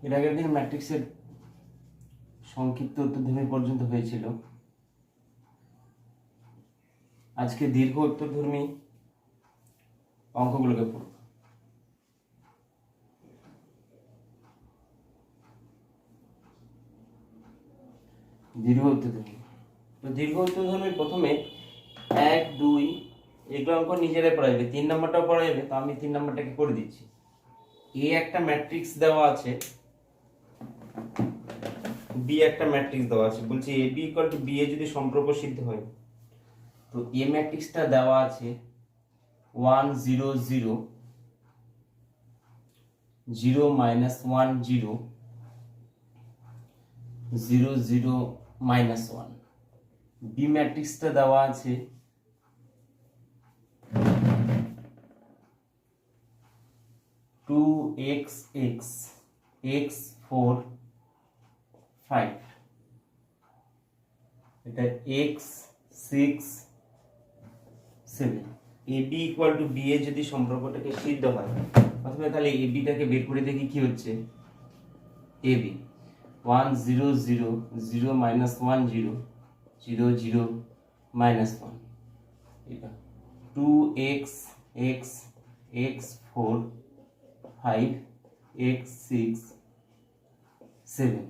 এর আগের দিন ম্যাট্রিক্সের সংক্ষিপ্ত উত্তরধর্মী পর্যন্ত হয়েছিল। আজকে দীর্ঘ উত্তরধর্মী অঙ্কগুলোকে পড়ব। দীর্ঘ উত্তরধর্মী, তো দীর্ঘ উত্তরধর্মী প্রথমে 1, 2 এগুলো অঙ্ক নিজেরাই পড়া যাবে, 3 নম্বরটাও পড়া যাবে। তো আমি 3 নম্বরটাকে করে দিচ্ছি। এ একটা ম্যাট্রিক্স দেওয়া আছে, বি একটা ম্যাট্রিক্স দেওয়া আছে। বলছি এ B equal to B A যদি সম্পর্ক সিদ্ধ হয়, তো এ ম্যাট্রিক্সটা দেওয়া আছে 1 0 0 0 -1 0 0 0 -1। বি ম্যাট্রিক্সটা দেওয়া আছে 2x x x 4 5, এটা x 6 7। A B equal to B A যদি সম্পর্কটাকে সিদ্ধ হয়, প্রথমে তাহলে এ বিটাকে বের করে দেখি কি হচ্ছে। এ বি 1 0 0 0 -1 0 0 0 -1, এটা 2x x x 4 5 x 6 7।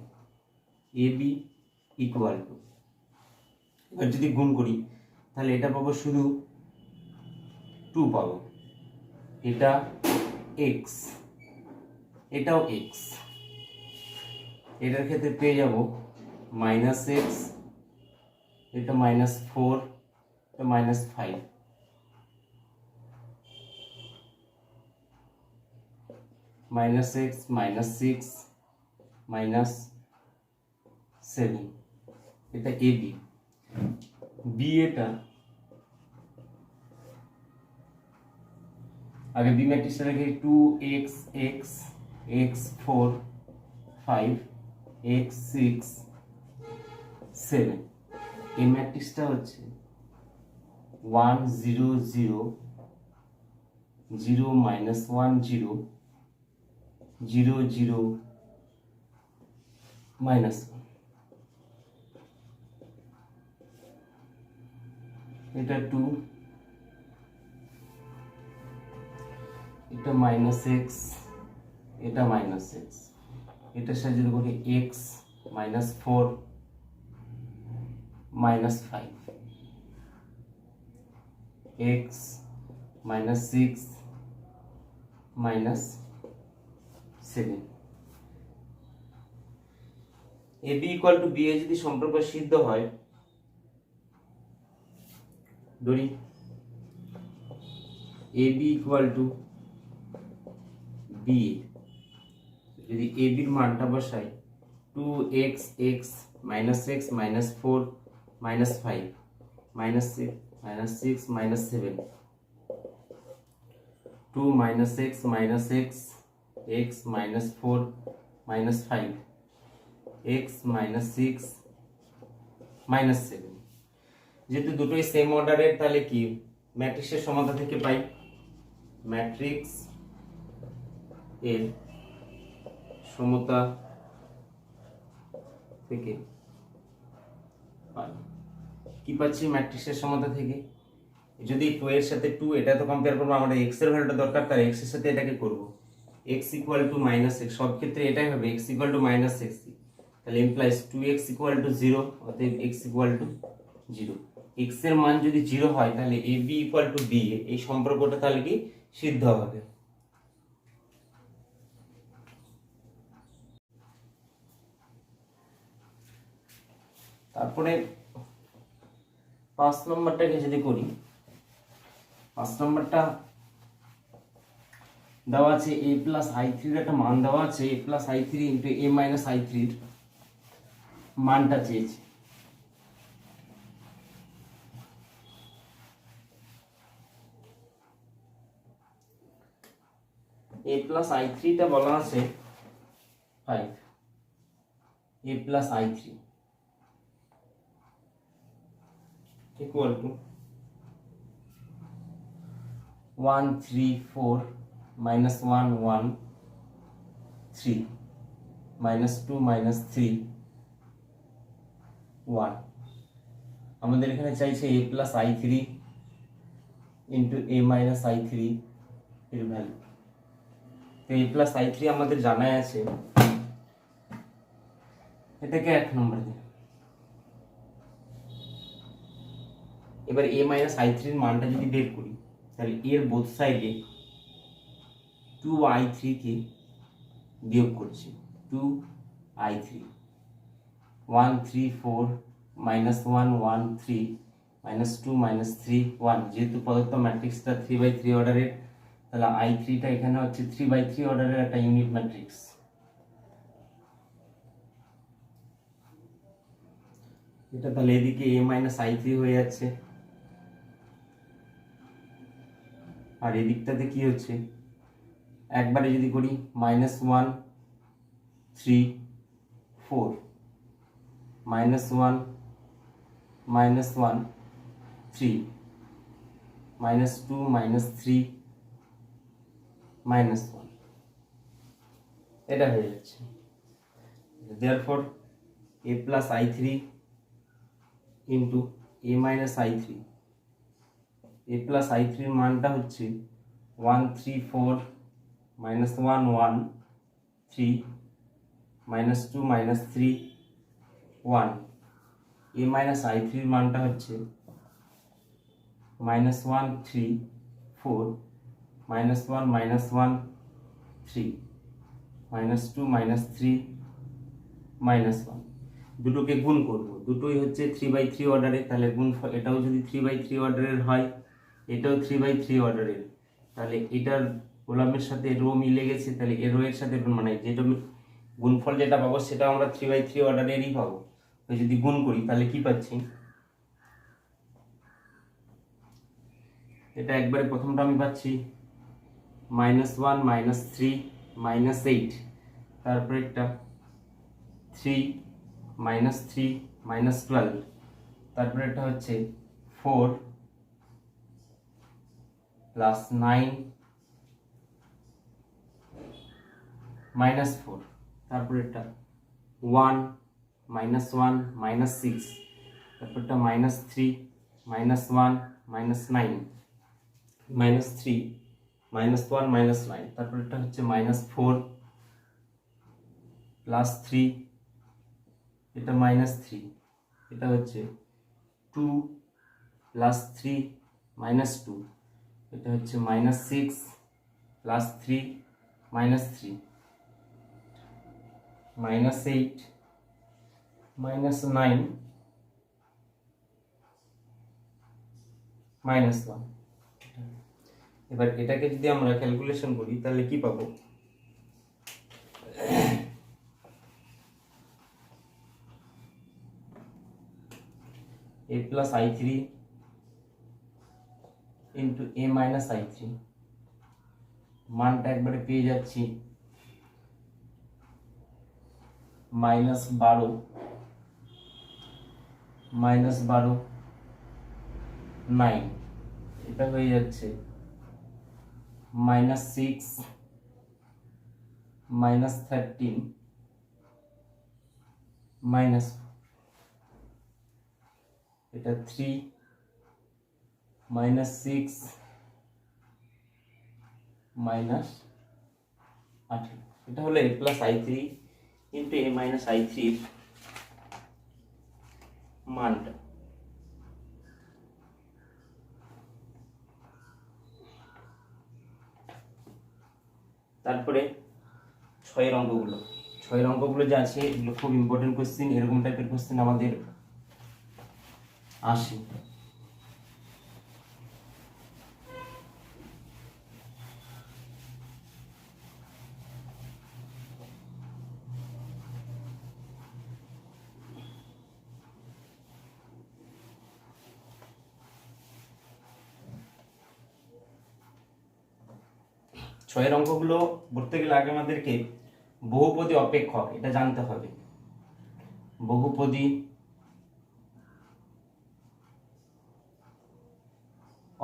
A B equal to, এবার যদি গুণ করি তাহলে এটা পাবো শুধু 2 পাবো, এটা x, এটাও x, এটার ক্ষেত্রে পেয়ে যাব -x, এটা -4, এটা -5, -x -6 -7, এটা এ বি। বি এটা আগে বি ম্যাট্রিক্সটা রেখে 2x x x 4 5 x 6 7। এই ম্যাট্রিক্সটা হচ্ছে 1 0 0 0 -1 0 0 0 -1, এটা 2, এটা -x, এটা -x, এটার সাথে যদি করি x -4 -5 x -6 -7। A B equal to B A যদি সম্পর্ক সিদ্ধ হয়, ধরি A B equal to B, যদি এ বির মানটা বসাই 2x x -x -4 -5 -6 -7 2 -x -x x -4 -5 x -6 -7। যেহেতু দুটোই সেম অর্ডারের, তাহলে কি ম্যাট্রিক্সের সমতা থেকে পাই, ম্যাট্রিক্স এর সমতা থেকে পাই। কি পাচ্ছি ম্যাট্রিক্সের সমতা থেকে? যদি 2 এর সাথে 2 এটা তো কম্পেয়ার করবো, আমাদের x এর ভ্যালুটা দরকার, তার x এর সাথে এটাকে করব। x ইকুয়াল টু -x, সব ক্ষেত্রে এটাই হবে, x ইকুয়াল টু -x, তাহলে ইমপ্লাইজ 2x ইকুয়াল টু 0, অতএব x ইকুয়াল টু 0। x এর মান যদি 0 হয় তাহলে এ বি ইকুয়াল টু বি এ, এই সম্পর্কটা তাহলে কি সিদ্ধ হবে। তারপরে 5 নম্বরটাকে যদি করি, 5 নম্বরটা দেওয়া আছে a প্লাস i3 এর একটা মান দেওয়া আছে, a plus i3 into a minus i3 এর মানটা চেয়েছে। a প্লাস i3 টা বলা আছে 5, a plus i3 equal to 1 3 4 -1 1 3, -2 -3 1 আমাদের এখানে চাইছে a plus i3 into a minus i3 এর ভ্যালু। তো a প্লাস i3 আমাদের জানাই আছে, এটাকে 1 নম্বর দিন। এবার a মাইনাস i3 এর মানটা যদি বের করি, তাহলে এর বোথ সাইডে 2i3 কে বিয়োগ করছি। 2i3 1 3 4 -1 1 3 -2 -3 1, যেহেতু প্রদত্ত ম্যাট্রিক্সটা 3/3 অর্ডারের, তাহলে i3 টা এখানে হচ্ছে 3/3 অর্ডারের একটা ইউনিট ম্যাট্রিক্স। এটা তাহলে এদিকে a মাইনাস i3 হয়ে যাচ্ছে, আর এদিকটাতে কি হচ্ছে, একবারে যদি করি -1 3 4 -1 -1 3 -2 -3 -1, এটা হয়ে যাচ্ছে। therefore a plus i3 into a minus i3, a plus i3 এর মানটা হচ্ছে 1 3 4 -1 1 3 -2 -3 1, a minus i3 এর মানটা হচ্ছে -1 3 4 -1 -1 3 -2 -3 -1। দুটোকে গুণ করব, দুটোই হচ্ছে 3/3 অর্ডারে, তাহলে গুণফল এটাও যদি 3/3 অর্ডারের হয়, এটাও 3/3 অর্ডারের, তাহলে এটার কলামের সাথে রো মিলে গেছে, তাহলে এর রো এর সাথে মানে যেটা গুণফল যেটা পাবো সেটা আমরা 3/3 অর্ডারেরই পাবো। তো যদি গুণ করি তাহলে কি পাচ্ছি, এটা একবারে প্রথমটা আমি পাচ্ছি -1 -3 -8, তারপরে একটা 3 -3 -12, তারপরে এটা হচ্ছে 4 + 9 -4, তারপরে এটা 1 -1 -6, তারপরটা -3 -1 -9 -3 -1 -9, তারপর এটা হচ্ছে -4 + 3, এটা -3, এটা হচ্ছে 2 + 3 -2, এটা হচ্ছে -6 + 3 -3 -8 -9 -1। এবার এটাকে যদি আমরা ক্যালকুলেশন করি তাহলে কি পাবো, a plus i3 into a minus i3, মানটা একবারে পেয়ে যাচ্ছি -12 9, এটা হয়ে যাচ্ছে -6 -13 এটা 3 -6 -18, এটা হলো a plus i3 into a minus i3 এর মানটা। তারপরে 6 অঙ্কগুলো যা আছে এগুলো খুব ইম্পর্টেন্ট কোশ্চেন, এরকম টাইপের কোশ্চেন আমাদের আসে। ছয়ের অঙ্কগুলো করতে গেলে আগে আমাদেরকে বহুপদী অপেক্ষক এটা জানতে হবে। বহুপদী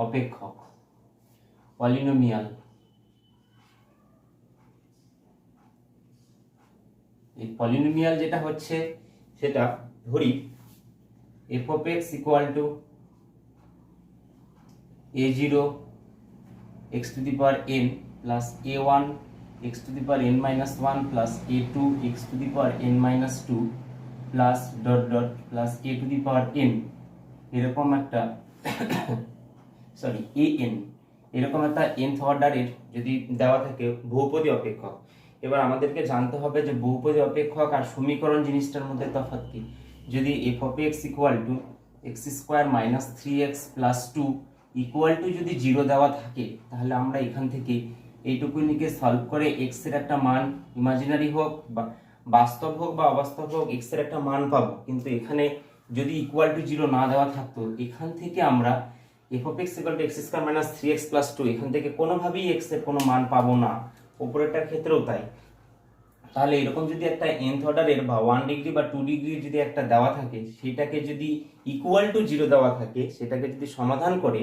অপেক্ষক পলিনোমিয়াল এই পলিনোমিয়াল যেটা হচ্ছে সেটা ধরি F of x equal to a0 x to the power n plus a1 x to the power n minus 1 plus a2 x to the power n minus 2 plus dot dot plus a to the power n এরকম একটা sorry an এরকম একটা nth অর্ডারের যদি দেওয়া থাকে বহুপদী অপেক্ষক। এবার আমাদেরকে জানতে হবে যে বহুপদী অপেক্ষক আর সমীকরণ জিনিসটার মধ্যে তফাৎ কি। যদি f of x equal to x square minus 3x plus 2 equal to যদি 0 দেওয়া থাকে তাহলে আমরা এখান থেকে এইটুকুনিকে সলভ করে x এর একটা মান ইমাজিনারি হোক বা বাস্তব হোক বা অবাস্তব হোক x এর একটা মান পাবো। কিন্তু এখানে যদি ইকুয়াল টু 0 না দেওয়া থাকতো এখান থেকে আমরা f of x equal to x square minus 3x plus 2 এখান থেকে কোনোভাবেই x এর কোনো মান পাবো না, উপরেরটার ক্ষেত্রেও তাই। তাহলে এরকম যদি একটা nth অর্ডারের বা 1 ডিগ্রি বা 2 ডিগ্রি যদি একটা দেওয়া থাকে সেটাকে যদি ইকুয়াল টু 0 দেওয়া থাকে সেটাকে যদি সমাধান করে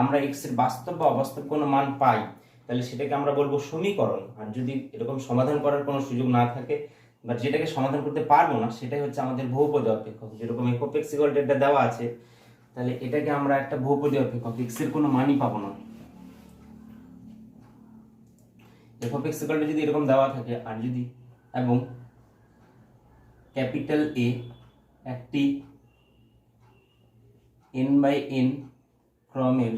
আমরা x এর বাস্তব বা অবাস্তব কোনো মান পাই তাহলে সেটাকে আমরা বলবো সমীকরণ। আর যদি এরকম সমাধান করার কোনো সুযোগ না থাকে বা যেটাকে সমাধান করতে পারবো না সেটাই হচ্ছে আমাদের বহুপদী অপেক্ষক। যেরকম f of x equal to এটা দেওয়া আছে তাহলে এটাকে আমরা একটা বহুপদী অপেক্ষক, x এর কোনো মানই পাবো না। f of x equal to যদি এরকম দেওয়া থাকে আর যদি এবং ক্যাপিটাল A একটি n/n ক্রমের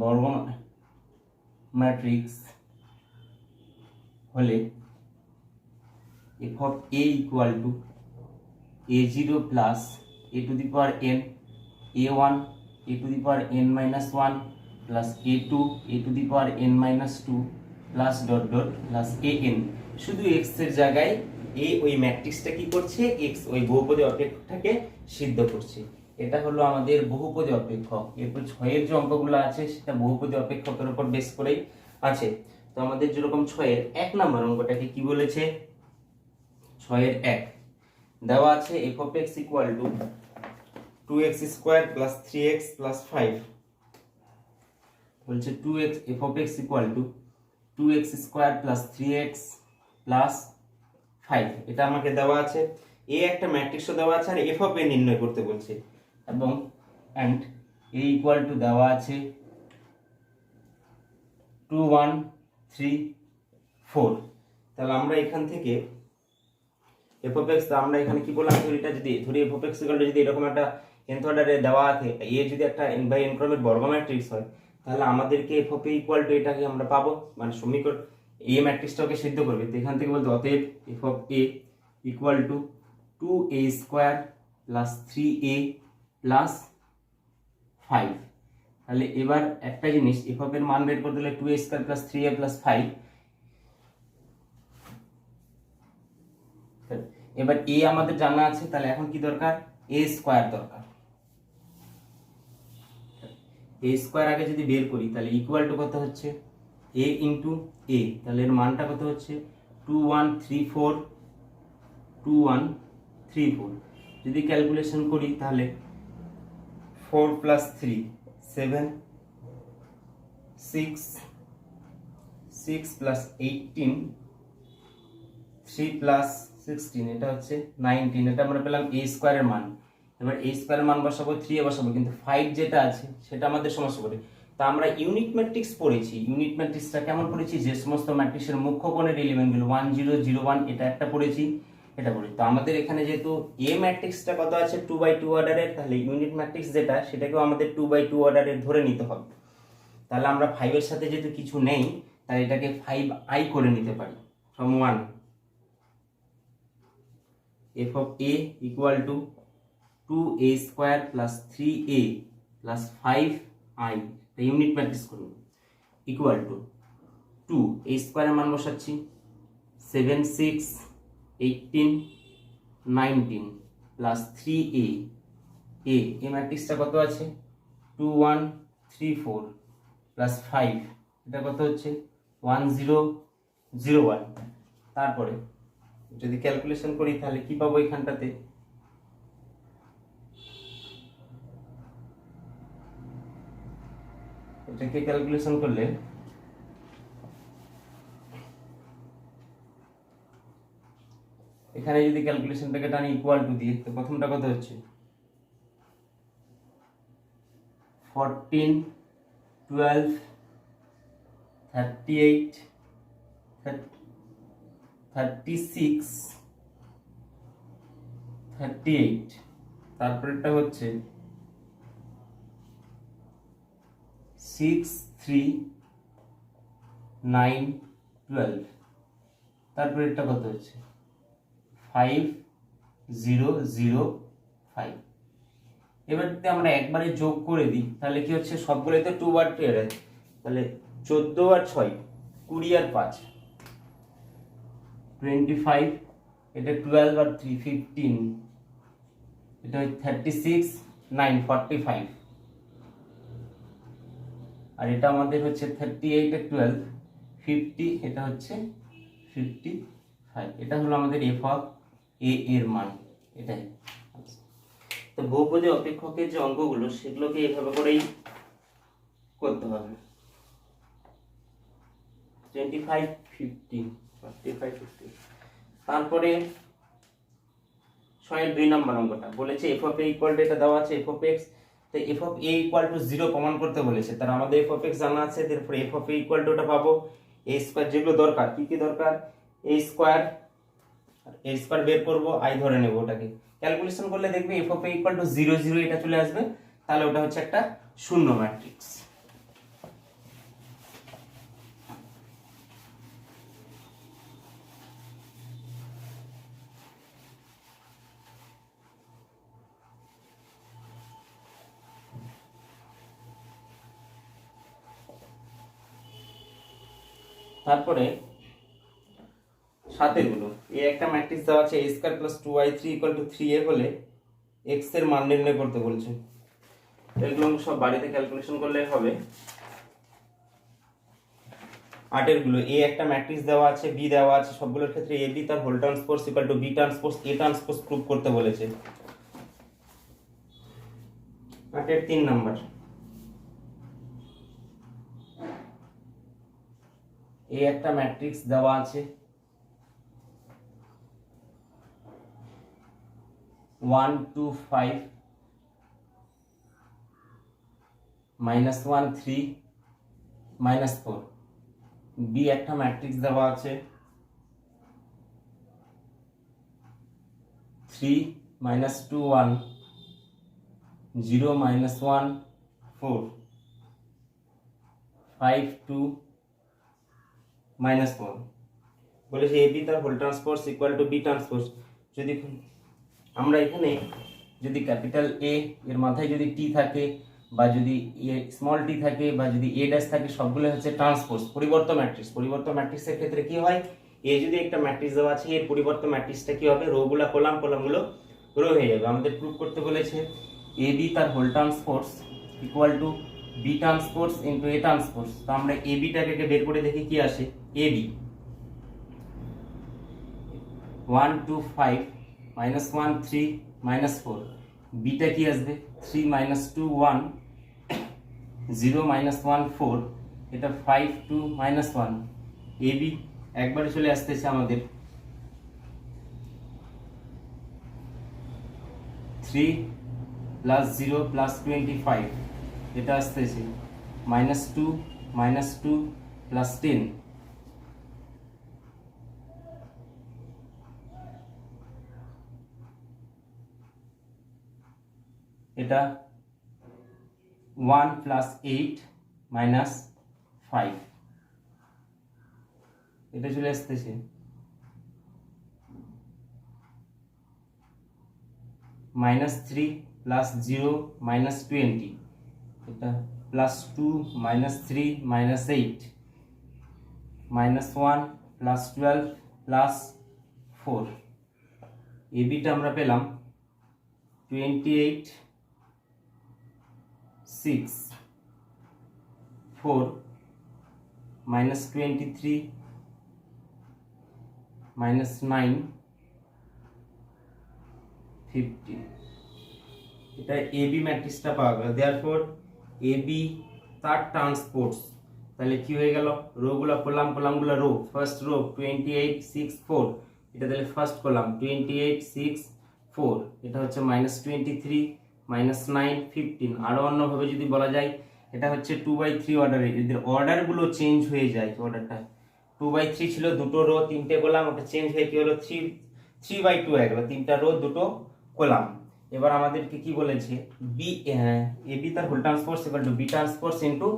বর্গ ম্যাট্রিক্স হলে f of a equal two a0 plus a to the power n a1 a to the power n minus 1 plus a2 a to the power n minus 2 plus dot dot plus an। শুধু x এর জায়গায় a ওই ম্যাট্রিক্সটা কি করছে, x ওই বহুপদী অপেক্ষকটাকে সিদ্ধ করছে। এটা হলো আমাদের বহুপদী অপেক্ষক। এরপর 6 এর যে অঙ্কগুলো আছে সেটা বহুপদী অপেক্ষকের উপর বেস করেই আছে। তো আমাদের যেরকম 6 এর 1 নম্বর অঙ্কটাকে কি বলেছে, 6 এর 1 দেওয়া আছে f of x equal to 2x square plus 3x plus 5 বলছে 2x f of x equal to 2x square plus 3x plus 5 এটা আমাকে দেওয়া আছে। a একটা ম্যাট্রিক্সও দেওয়া আছে আর f of a নির্ণয় করতে বলছে এবং and a ইকুয়াল টু দেওয়া আছে 2 1 3 4। তাহলে আমরা এখান থেকে f of x আমরা এখানে কি বললাম, এটা যদি ধরি f of x যদি এরকম একটা nth অর্ডারে দেওয়া আছে a যদি একটা n/n ক্রমের বর্গ ম্যাট্রিক্স হয় তাহলে আমাদেরকে f of a equal two এটাকে আমরা পাবো, মানে সমীকরণ a ম্যাট্রিক্সটাকে সিদ্ধ করবে। তো এখান থেকে বলতে অতএব f of a equal two 2a square plus 3a plus 5। তাহলে এবার একটা জিনিস f of এর মান বের করতে হলে 2a square plus 3a plus 5। এবার a আমাদের জানা আছে, তাহলে এখন কি দরকার, a স্কয়ার দরকার। a স্কয়ার আগে যদি বের করি তাহলে ইকুয়াল টু কত হচ্ছে a ইনটু a, তাহলে এর মানটা কত হচ্ছে 2134 2134। যদি ক্যালকুলেশন করি তাহলে 4 প্লাস 3 7 6 6 প্লাস 18 3 প্লাস 16 এটা হচ্ছে 19। এটা আমরা পেলাম a স্কয়ারের মান। এবার a স্কয়ারের মান বসাবো 3 এ বসাবো, কিন্তু 5 যেটা আছে সেটা আমাদের সমস্যা করে। তা আমরা ইউনিট ম্যাট্রিক্স পড়েছি, ইউনিট ম্যাট্রিক্সটা কেমন পড়েছি, যে সমস্ত ম্যাট্রিক্সের মুখ্য কোণের এলিমেন্টগুলো 1 0 0 1 এটা একটা পড়েছি, এটা পড়েছি। তো আমাদের এখানে যেহেতু a ম্যাট্রিক্সটা কত আছে 2/2 অর্ডারের, তাহলে ইউনিট ম্যাট্রিক্স যেটা সেটাকেও আমাদের 2/2 অর্ডারের ধরে নিতে হবে। তাহলে আমরা 5 এর সাথে যেহেতু কিছু নেই তাহলে এটাকে 5i করে নিতে পারি। From 1 f of a equal to 2a square plus 3a plus 5i unit matrix করুন ইকুয়াল টু 2 a স্কয়ারের মান বসাচ্ছি 7 6 18 19 প্লাস 3a a ম্যাট্রিক্সটা কত আছে 2 1 3 4 প্লাস 5 এটা কত হচ্ছে 1 0 0 1। তারপরে যদি ক্যালকুলেশন করি তাহলে কি পাবো, এখানটাতে এটাকে ক্যালকুলেশন করলে এখানে যদি ক্যালকুলেশনটাকে টানি ইকুয়াল টু দিয়ে, তো প্রথমটা কত হচ্ছে 14 12 38 36 38, তারপরেরটা হচ্ছে 6 3 9 12, তারপরেরটা কত হচ্ছে 5 0 0 5। এবার যদি আমরা একবারে যোগ করে দিই তাহলে কি হচ্ছে, সবগুলোই তো 2 বার পেয়ার আছে, তাহলে 14 আর 6 20 আর 5 25, এটা 12 আর 3 15, এটা 36 9 45, আর এটা আমাদের হচ্ছে 38 আর 12 50, এটা হচ্ছে 55। এটা হলো আমাদের f অফ a এর মান, এটাই। তো বহুপদী অপেক্ষকের যে অঙ্কগুলো সেগুলোকে এভাবে করেই করতে হবে। 25 50 45 50। তারপরে 6 এর 2 নম্বর অঙ্কটা বলেছে f of a equal two, এটা দেওয়া আছে f অফ x, তো f of a equal two 0 প্রমাণ করতে বলেছে। তার আমাদের f অফ x জানা আছে, তারপরে f of a equal two ওটা পাবো a স্কয়ার, যেগুলো দরকার কি কি দরকার, a স্কয়ার, a স্কয়ার বের করব, i ধরে নেব, ওটাকে ক্যালকুলেশন করলে দেখবে f of a equal two 0 0 এটা চলে আসবে, তাহলে ওটা হচ্ছে একটা শূন্য ম্যাট্রিক্স। তারপরে সাতের গুলো, এই একটা ম্যাট্রিক্স দেওয়া আছে a square plus 2y3 equal to 3a হলে x এর মান নির্ণয় করতে বলছে। এগুলো সব বাড়িতে ক্যালকুলেশন করলে হবে। আটের গুলো, a একটা ম্যাট্রিক্স দেওয়া আছে, b দেওয়া আছে, সবগুলোর ক্ষেত্রে ab তার whole transpose equal to b transpose a transpose proof করতে বলেছে। আটের 3 নাম্বার, এই একটা ম্যাট্রিক্স দেওয়া আছে, 1 2 5 -1 3 -4, বি একটা ম্যাট্রিক্স দেওয়া আছে, 3 -2 1 0 -1 4 5 2 -1, বলেছে এবি তার whole transpose equal to B transpose. যদি আমরা এখানে যদি ক্যাপিটাল এ এর মাথায় যদি টি থাকে, বা যদি স্মল টি থাকে, বা যদি এ ড্যাশ থাকে, সবগুলো হচ্ছে ট্রান্সপোজ পরিবর্ত ম্যাট্রিক্স। পরিবর্ত ম্যাট্রিক্সের ক্ষেত্রে কি হয়, এ যদি একটা ম্যাট্রিক্স দেওয়া আছে, এর পরিবর্ত ম্যাট্রিক্সটা কি হবে, রো গুলা কলাম, কলামগুলো রো হয়ে যাবে। আমাদের প্রুফ করতে বলেছে এ বি তার whole transpose equal to B transpose into A transpose. তো আমরা এ বিটাকে বের করে দেখি কি আসে। এ বি 1 2 5 -1 3 -4, বিটা কি আসবে 3 -2 1 0 -1 4, এটা 5 2 -1, এ বি একবারে চলে আসতেছে আমাদের 3 + 0 + 25, এটা আসতেছে -2 -2 + 10, এটা 1 + 8 - 5, এটা চলে আসতেছে -3 + 0 -20, এটা +2 -3 -8 -1 + 12 + 4, এ বিটা আমরা পেলাম 28 6 4 -23 -9 50, এটা এ বি ম্যাট্রিক্সটা পাওয়া গেল। দেয়ারফর এ বি তার ট্রান্সপোজ, তাহলে কি হয়ে গেল, রো গুলা কলাম, কলামগুলো রো, ফার্স্ট রো 28 6 4 এটা তাহলে ফার্স্ট কলাম 28 6 4, এটা হচ্ছে -23 -9 15। আরো অন্যভাবে যদি বলা যায় এটা হচ্ছে 2/3 অর্ডারে, এদের অর্ডারগুলো চেঞ্জ হয়ে যায়। অর্ডারটা 2/3 ছিল, দুটো রো তিনটে কলাম, ওটা চেঞ্জ হয়ে কি হলো 3/2 হয়ে গেল, তিনটা রো দুটো কলাম। এবার আমাদেরকে কি বলেছে, বি এ বি তার whole transpose equal to B transpose into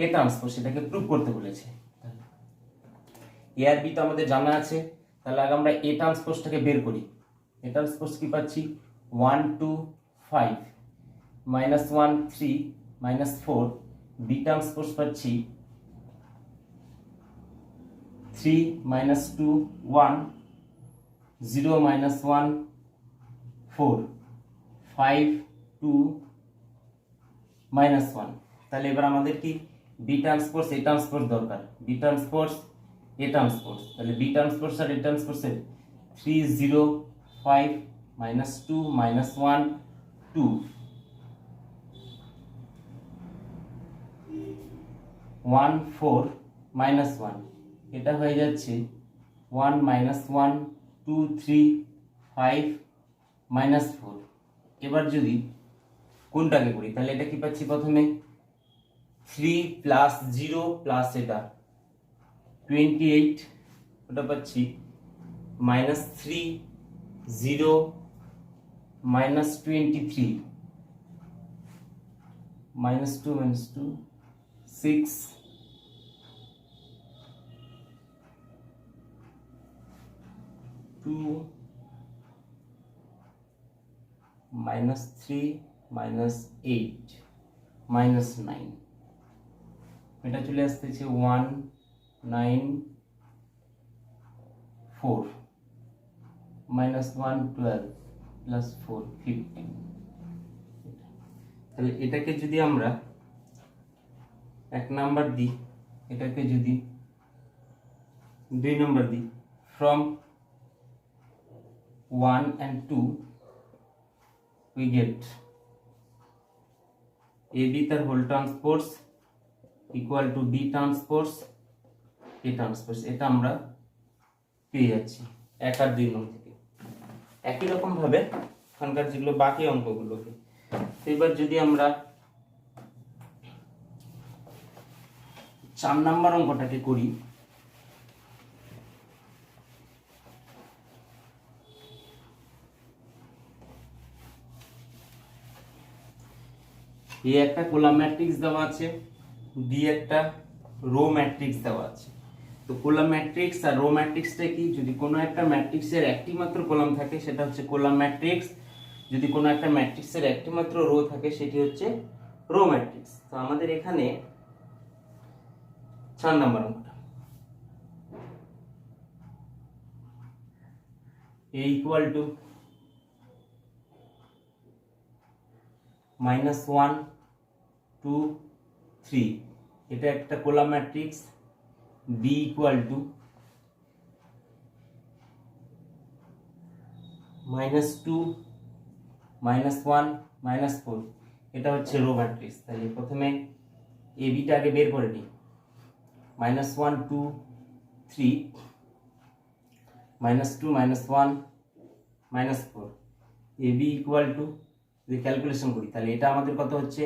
A transpose, এটাকে প্রুভ করতে বলেছে। এ আর বি তো আমাদের জানা আছে, তাহলে আগে আমরা এ ট্রান্সপোজটাকে বের করি। এ ট্রান্সপোজ কি পাচ্ছি 1 2 5 -1 3 -4, বি ট্রান্সপোজ পাচ্ছি 3 -2 1 0 -1 4 5 2 -1। তাহলে এবার আমাদের কি বি ট্রান্সপোজ এ ট্রান্সপোজ দরকার, বি ট্রান্সপোজ এ ট্রান্সপোজ। তাহলে বি ট্রান্সপোজ আর এ ট্রান্সপোজের 3 0 5 -2 -1 2 1 4 -1, এটা হয়ে যাচ্ছে 1 -1 2 3 5 -4। এবার যদি কোনটাকে করি তাহলে এটা কি পাচ্ছি, প্রথমে 3 প্লাস 0 প্লাস এটা 28, ওটা পাচ্ছি -3 0 -23 -2 6 2 -3 -8 -9, এটা চলে আসতেছে 1 9 4 -1 12 প্লাস 4 15। তাহলে এটাকে যদি আমরা 1 নাম্বার দিই, এটাকে যদি 2 নাম্বার দিই, from 1 and 2 we get AB তার whole transpose equal to B transpose A transpose, এটা আমরা পেয়ে যাচ্ছি 1 আর 2 নং থেকে। একই রকম ভাবে এখানকার যেগুলো বাকি অঙ্কগুলোকে, এবার যদি আমরা 4 নাম্বার অঙ্কটাকে করি, এ একটা কলাম ম্যাট্রিক্স দেওয়া আছে, বি একটা রো ম্যাট্রিক্স দেওয়া আছে। তো কলাম ম্যাট্রিক্স আর রো ম্যাট্রিক্সটা কি, যদি কোনো একটা ম্যাট্রিক্সের একটি মাত্র কলাম থাকে সেটা হচ্ছে কলাম ম্যাট্রিক্স, যদি কোনো একটা ম্যাট্রিক্সের একটি মাত্র রো থাকে সেটি হচ্ছে রো ম্যাট্রিক্স। তো আমাদের এখানে 4 নাম্বার অঙ্কটা a ইকুয়াল টু -1 2 3, এটা একটা column matrix. b equal to -2 -1 -4, এটা হচ্ছে রো ম্যাট্রিক্স। তাহলে প্রথমে এ বিটা আগে বের করে নিই, -1 2 3 -2 -1 -4, এ বি ইকুয়াল টু, যদি ক্যালকুলেশন করি তাহলে এটা আমাদের কত হচ্ছে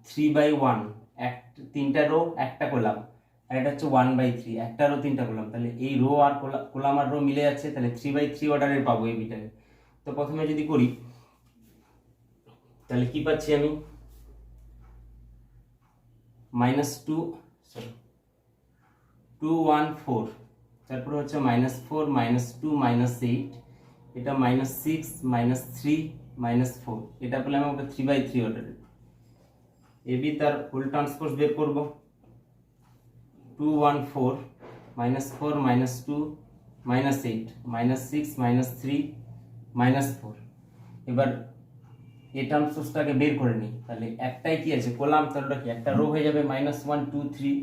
3/1, তিনটা রো একটা কলাম, আর এটা হচ্ছে 1/3, একটা রো তিনটা কলাম। তাহলে এই রো আর কলাম আর রো মিলে যাচ্ছে, তাহলে 3/3 অর্ডারের পাবো এই বিটাকে। তো প্রথমে যদি করি তাহলে কি পাচ্ছি আমি, -2 2 1 4, তারপর হচ্ছে -4 -2 -8, এটা -6 -3 -4, এটা পেলাম আমরা 3/3 অর্ডারের। এবি তার ফুল ট্রান্সপোজ বের করব, 2 1 4 -4 -2 -8 -6 -3 -4। এবার এই ট্রান্সপোজটাকে বের করে নিই, তাহলে একটাই কি আছে কলাম, তাহলে কি একটা রো হয়ে যাবে -1 2 3,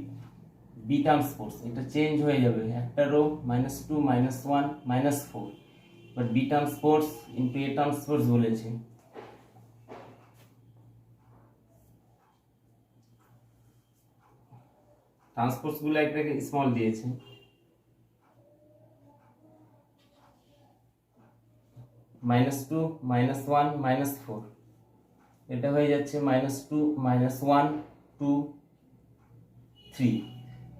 বি ট্রান্সপোজ এটা চেঞ্জ হয়ে যাবে, একটা row -2 -1 -4, but B transpose into A transpose বলেছে। ট্রান্সপোজ গুলো একটা স্মল দিয়েছে, -2 -1 -4, এটা হয়ে যাচ্ছে -2 -1 2 3।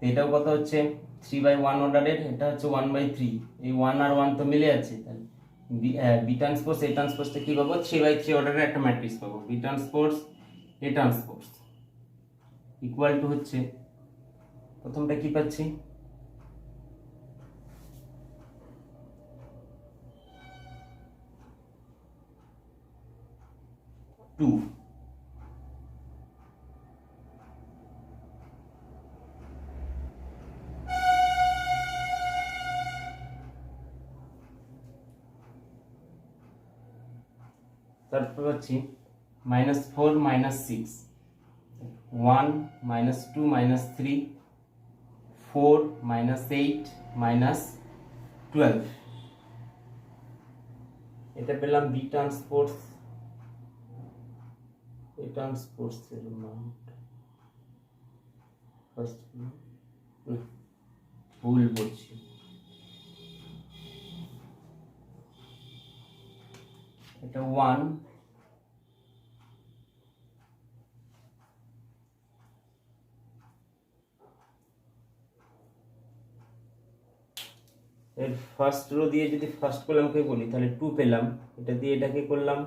এটাও কত হচ্ছে 3/1 অর্ডারের, এটা হচ্ছে 1/3। এই 1 আর 1 তো মিলে আছে, তাহলে বি ট্রান্সপোজ এ ট্রান্সপোজটা কি পাবো, 3/3 অর্ডারের একটা ম্যাট্রিক্স পাবো। B transpose A transpose equal to হচ্ছে, প্রথমটা কি পাচ্ছি, 2, তারপর পাচ্ছি -4 -6, 1 -2 -3, 4 -8 -12। এটা পেলাম বি ট্রান্সপোজ এ ট্রান্সপোজ এর মান, ফার্স্ট ভুল বলছি, এটা 1 এর ফার্স্ট রো দিয়ে যদি ফার্স্ট কলামকে বলি তাহলে 2 পেলাম, এটা দিয়ে এটাকে করলাম,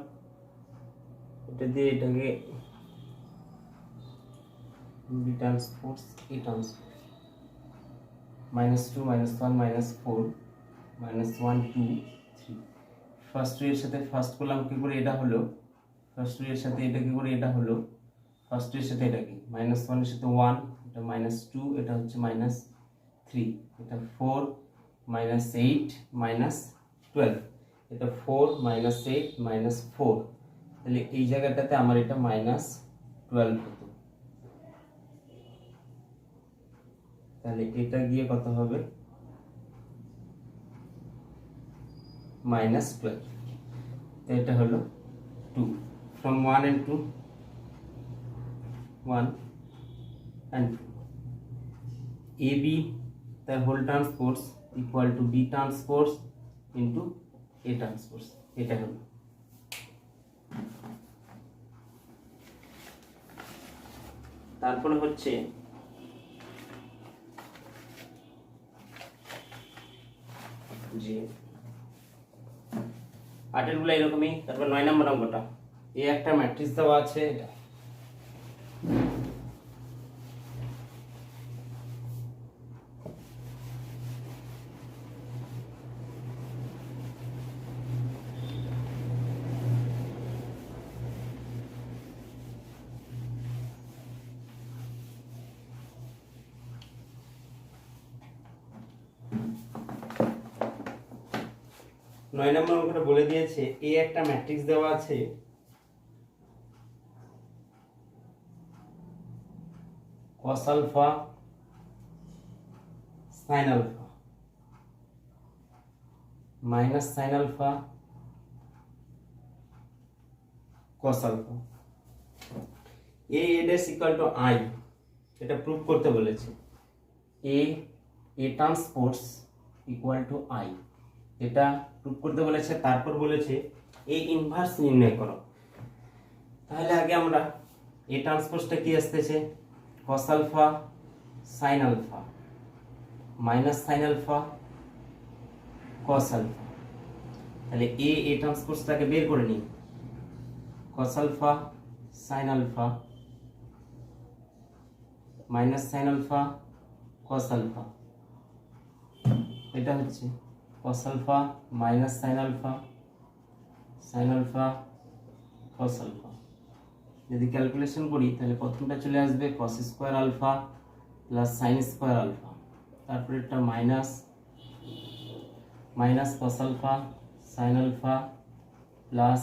এটা দিয়ে এটাকে B transpose A transpose -2 -1 -4 -1 2 3। First row এর সাথে ফার্স্ট কলামকে করে এটা হলো, ফার্স্ট রো এর সাথে এটাকে করে এটা হলো, ফার্স্ট রো এর সাথে এটাকে -1 এর সাথে 1, এটা -2, এটা হচ্ছে -3, এটা 4 -8 -12, এটা 4 -8 -4, তাহলে এই জায়গাটাতে আমার এটা -12 হতো, তাহলে এটা গিয়ে কত হবে -12। তো এটা হলো 2 from 1 and 2, 1 and 2, AB the whole transpose equal to B transpose into A transpose, এটা হলো। তারপরে হচ্ছে যে 8 গুলো এরকমই। তারপর 9 নম্বর অঙ্কটা, এই একটা ম্যাট্রিক্স দেওয়া আছে, এটা নয় নম্বর অঙ্কটা বলে দিয়েছে, এই একটা ম্যাট্রিক্স দেওয়া আছে, cos alpha sin alpha minus sin alpha cos alpha, a dash equal to I, এটা প্রুফ করতে বলেছে, a transpose equal to I, এটা প্রুফ করতে বলেছে। তারপর বলেছে a ইনভার্স নির্ণয় করো। তাহলে আগে আমরা a ট্রান্সপোজটা কি আসতেছে, cos alpha sin alpha minus sin alpha cos alpha, তাহলে a ট্রান্সপোজটাকে বের করে নিই, cos alpha sin alpha minus sin alpha cos alpha, এটা হচ্ছে cos alpha minus sin alpha cos alpha। যদি ক্যালকুলেশন করি তাহলে প্রথমটা চলে আসবে cos square alpha plus sin square alpha, তারপর এটা minus cos alpha sin alpha plus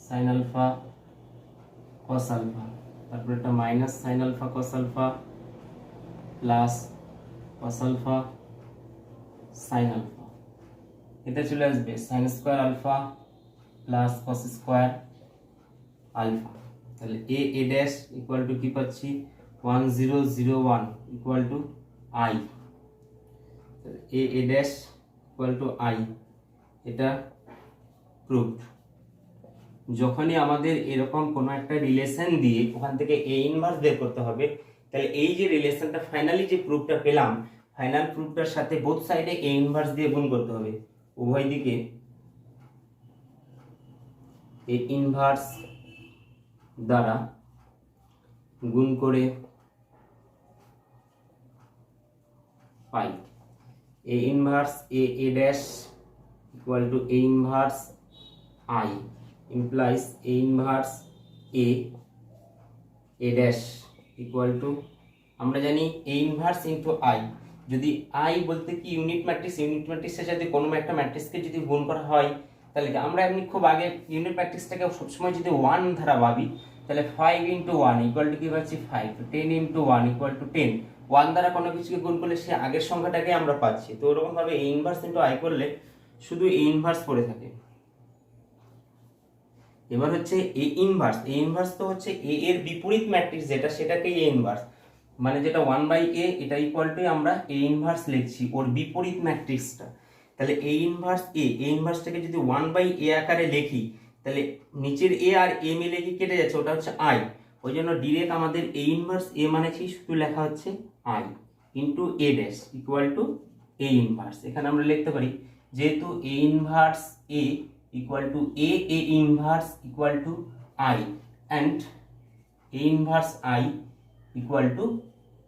sin alpha cos alpha, তারপর এটা minus sin alpha cos alpha plus cos alpha sin alpha, এটা চলে আসবে sin square alpha plus cos square alpha. তাহলে a dash equal to কি পাচ্ছি 1001 equal to I, তাহলে a dash equal to I, এটা প্রুভড। যখনই আমাদের এরকম কোনো একটা রিলেশন দিয়ে ওখান থেকে এ ইনভার্স বের করতে হবে, তাহলে এই যে রিলেশনটা ফাইনালি যে প্রুফটা পেলাম, ফাইনাল প্রুফটার সাথে বোথ সাইডে এ ইনভার্স দিয়ে গুণ করতে হবে। উভয় দিকে এ ইনভার্স দ্বারা গুণ করে পাই A inverse A dash equal to A inverse I implies a inverse a dash equal to, আমরা জানি a inverse into i, যদি i বলতে কি ইউনিট ম্যাট্রিক্সের সাথে কোনো একটা ম্যাট্রিক্সকে যদি গুণ করা হয়, তাহলে আমরা এমনি খুব আগে ইউনিট ম্যাট্রিক্সটাকে সবসময় যদি 1 ধারা ভাবি, তাহলে 5 into 1 equal to কি পাচ্ছি 5, 10 into 1 equal to 10, 1 দ্বারা কোনো কিছুকে গুণ করলে সে আগের সংখ্যাটাকে আমরা পাচ্ছি। তো ওরকম ভাবে a inverse into i করলে শুধু a inverse পড়ে থাকে। এবার হচ্ছে এ ইনভার্স তো হচ্ছে এ এর বিপরীত ম্যাট্রিক্স যেটা, সেটাকে এ ইনভার্স, মানে যেটা 1/a এটা ইকুয়াল টু আমরা এ ইনভার্স লিখছি ওর বিপরীত ম্যাট্রিক্সটা। তাহলে এ ইনভার্সটাকে যদি 1/a আকারে লিখি, তাহলে নিচের এ আর এ মিলে কি কেটে যাচ্ছে, ওটা হচ্ছে আই। ওই জন্য ডিরেক্ট আমাদের এ ইনভার্স এ মানে কি শুধু লেখা হচ্ছে I into A dash equal to A inverse. এখানে আমরা লিখতে পারি যেহেতু A inverse A equal to a inverse equal to I and a inverse I equal to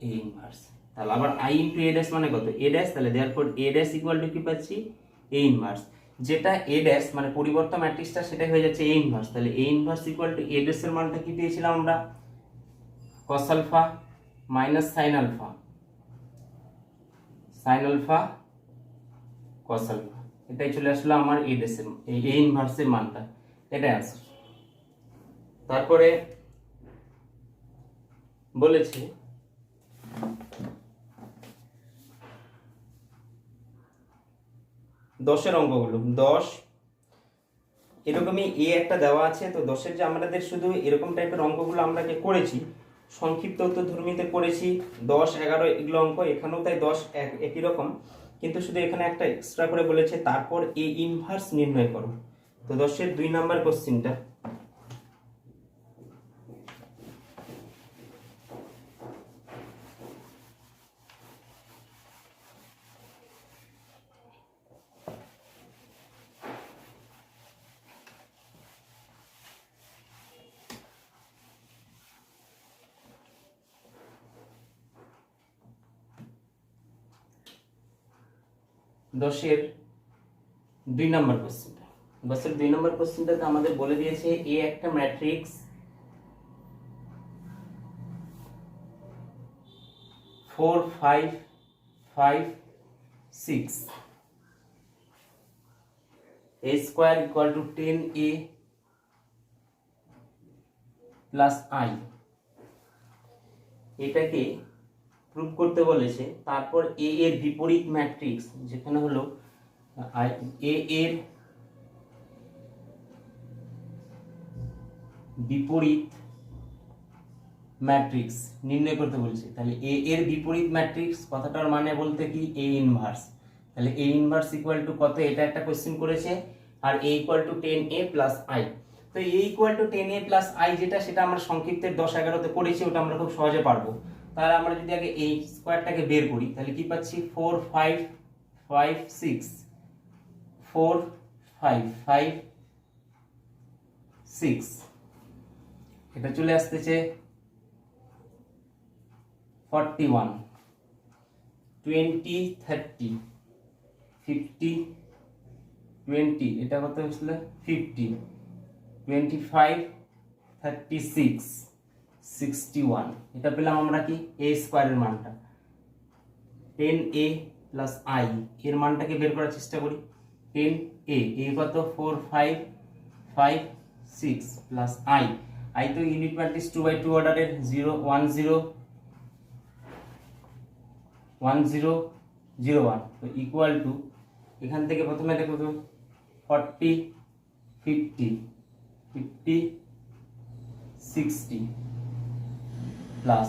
a inverse। তাহলে আবার I into a dash মানে কত a dash, তাহলে therefore a dash equal to কি পাচ্ছি a inverse, যেটা a dash মানে পরিবর্তন ম্যাট্রিক্সটা সেটাই হয়ে যাচ্ছে a inverse। তাহলে a inverse equal to a dash এর মানটা কি পেয়েছিলাম আমরা cos alpha minus sin alpha cos alpha, এটাই চলে আসলো আমার এ ড্যাশের এই এ ইনভার্সের মানটা, এটাই आंसर। তারপরে বলেছি 10 এর অঙ্কগুলো, 10 এরকমই এ একটা দেওয়া আছে। তো 10 এর যে আমাদের শুধু এরকম টাইপের অঙ্কগুলো আমরা যে করেছি সংক্ষিপ্ত উত্তরধর্মীতে করেছি 10, 11 এগুলো অঙ্ক, এখানেও তাই 10 একই রকম, কিন্তু শুধু এখানে একটা এক্সট্রা করে বলেছে তারপর এ ইনভার্স নির্ণয় করো। তো 10 এর 2 নাম্বার কোশ্চেনটা, দশের 2 নাম্বার কোশ্চেনটাতে আমাদের বলে দিয়েছে এ একটা matrix 4 5 5 6 a square equal to 10a plus i, এটাকে প্রুভ করতে বলেছে। তারপর এ এর বিপরীত ম্যাট্রিক্স যেখানে হলো এ এর বিপরীত ম্যাট্রিক্স নির্ণয় করতে বলছে। তাহলে এ এর বিপরীত ম্যাট্রিক্স কথাটার মানে বলতে কি এ ইনভার্স, তাহলে এ ইনভার্স ইকুয়াল টু কত, এটা একটা কোশ্চেন করেছে, আর A equal to 10a plus I. তো A equal to 10a plus I যেটা, সেটা আমরা সংক্ষিপ্তের 10 11 তে করেছি, ওটা আমরা খুব সহজে পারবো। তাহলে আমরা যদি আগে এই স্কয়ারটাকে বের করি, তাহলে কি পাচ্ছি 4 5 5 6 4 5 5 6, এটা চলে আসতেছে 41 20 30 50 20, এটা কত হয়েছিল 50 25 36 61, এটা পেলাম আমরা কি a স্কয়ারের মানটা। 10a প্লাস i এর মানটাকে বের করার চেষ্টা করি। 10a a কত 4 5 5 6 প্লাস i তো ইউনিট ম্যাট্রিক্স 2/2 অর্ডারের 0 1 0 1 0 0 1, তো ইকুয়াল টু এখান থেকে প্রথমে দেখো তো 40 50 50 60 প্লাস